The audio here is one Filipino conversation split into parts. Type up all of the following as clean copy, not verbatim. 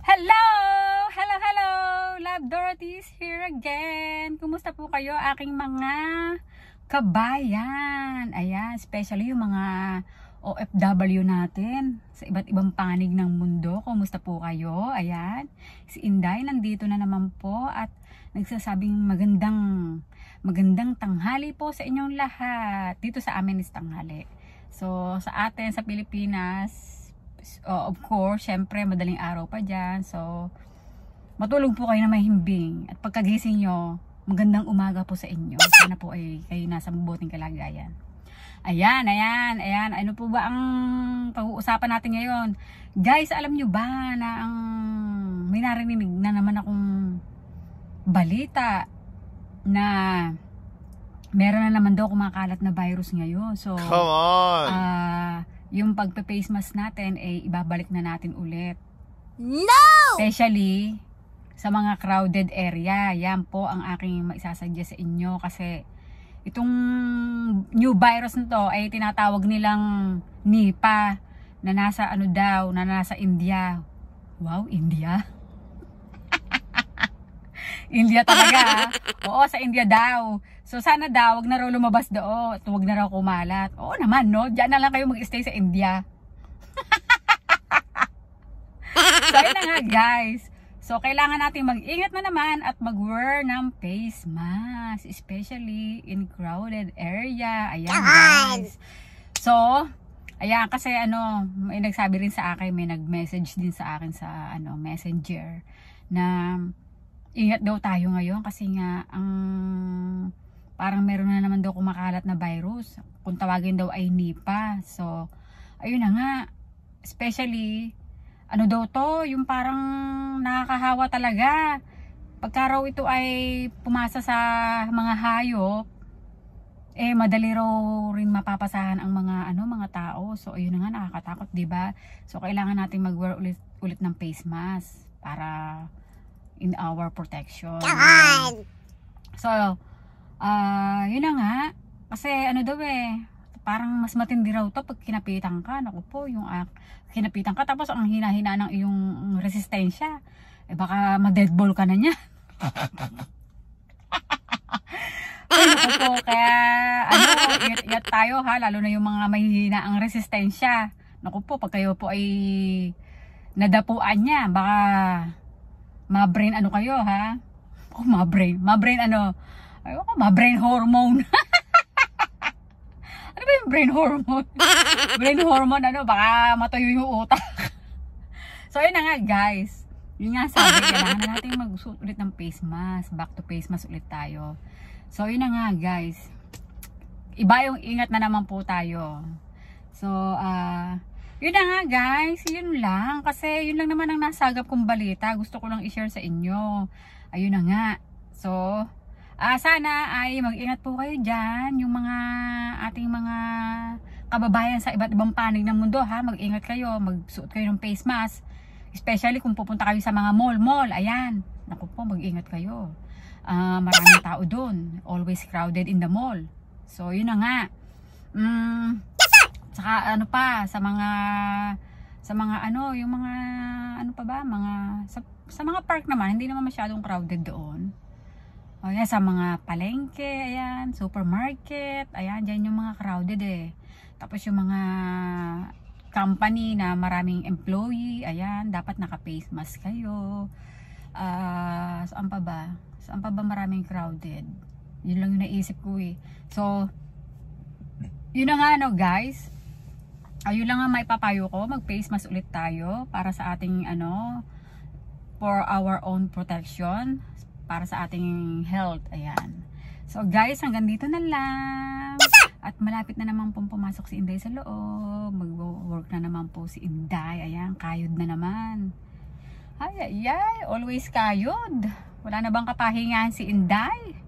Hello! Hello, hello! Love Dorothy is here again. Kumusta po kayo aking mga kabayan? Ayan, especially yung mga OFW natin sa iba't ibang panig ng mundo. Kumusta po kayo? Ayan, si Inday nandito na naman po at nagsasabing magandang tanghali po sa inyong lahat. Dito sa amin is tanghali. So, sa atin, sa Pilipinas, of course, syempre madaling araw pa dyan. So, matulog po kayo na mahimbing. At pagkagising nyo, magandang umaga po sa inyo. Sana po ay kayo nasa mabuting kalagayan. Ayan. Ano po ba ang pag-uusapan natin ngayon? Guys, alam nyo ba na may narinig na naman akong balita na meron na naman daw kumakalat na virus ngayon. So, come on! Yung pagpe-face mask natin ay ibabalik na natin ulit. No! Especially sa mga crowded area. Yan po ang aking maisasuggest sa inyo kasi itong new virus na to ay tinatawag nilang Nipah na nasa nasa India. Wow, India? India talaga. Oo, sa India daw. So sana daw, wag na raw lumabas doon. Wag na raw kumalat. Oo naman, no? Diyan na lang kayo mag-stay sa India. So ayun na nga, guys. So kailangan natin mag-ingat na naman at mag-wear ng face mask. Especially in crowded area. Ayan, guys. So, ayan, kasi may nagsabi rin sa akin, may nag-message din sa akin sa Messenger na ingat daw tayo ngayon kasi nga parang meron na naman daw kumakalat na virus. Kung tawagin daw ay Nipah. So, ayun na nga. Especially, daw to? Yung parang nakakahawa talaga. Pagka raw ito ay pumasa sa mga hayop, madali raw rin mapapasahan ang mga tao. So, ayun na nga, nakakatakot, diba? So, kailangan natin mag-wear ulit ng face mask para in our protection. So, yun na nga. Kasi daw parang mas matindi raw to pag kinapitan ka. Naku po, yung kinapitan ka tapos ang hina-hina ng iyong resistensya. Baka ma-deadball ka na niya. Ay, naku po, kaya ingat tayo ha, lalo na yung mga mahihina ang resistensya. Naku po, pag kayo po ay nadapuan niya, baka ma-brain kayo ha? Oh, ma-brain hormone. Ano ba yung brain hormone? Brain hormone baka matuyo yung utak. So ayun na nga, guys. Yun nga sabi, kailangan natin magsuot ulit ng face mask. Back to face mask ulit tayo. So yun na nga, guys. Iba yung ingat na naman po tayo. So yun na nga, guys, yun lang. Kasi yun lang naman ang nasagap kong balita. Gusto ko lang i-share sa inyo. Ayun na nga. So, sana ay mag-ingat po kayo dyan. Yung ating mga kababayan sa iba't ibang panig ng mundo, ha. Mag-ingat kayo. Magsuot kayo ng face mask. Especially kung pupunta kayo sa mga mall. Ayan. Naku po, mag-ingat kayo. Maraming tao dun. Always crowded in the mall. So, yun na nga. Saka sa mga yung mga sa mga park naman, hindi naman masyadong crowded doon. Ayan, sa mga palengke, ayan, supermarket, ayan, dyan yung mga crowded Tapos yung mga company na maraming employee, ayan, dapat naka-face mask kayo. Saan pa ba maraming crowded? Yun lang yung naisip ko So, yun na nga guys. Ayun lang ang maipapayo ko, mag-face mask ulit tayo para sa ating for our own protection, para sa ating health. Ayan. So guys, hanggang dito na lang. At malapit na naman pong pumasok si Inday sa loob. Mag-work na naman po si Inday. Ayan, kayod na naman. Ay, always kayod. Wala na bang kapahingahan si Inday?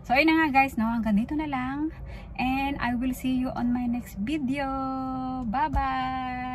So ayun na nga, guys, hanggang dito na lang. And I will see you on my next video. Bye-bye!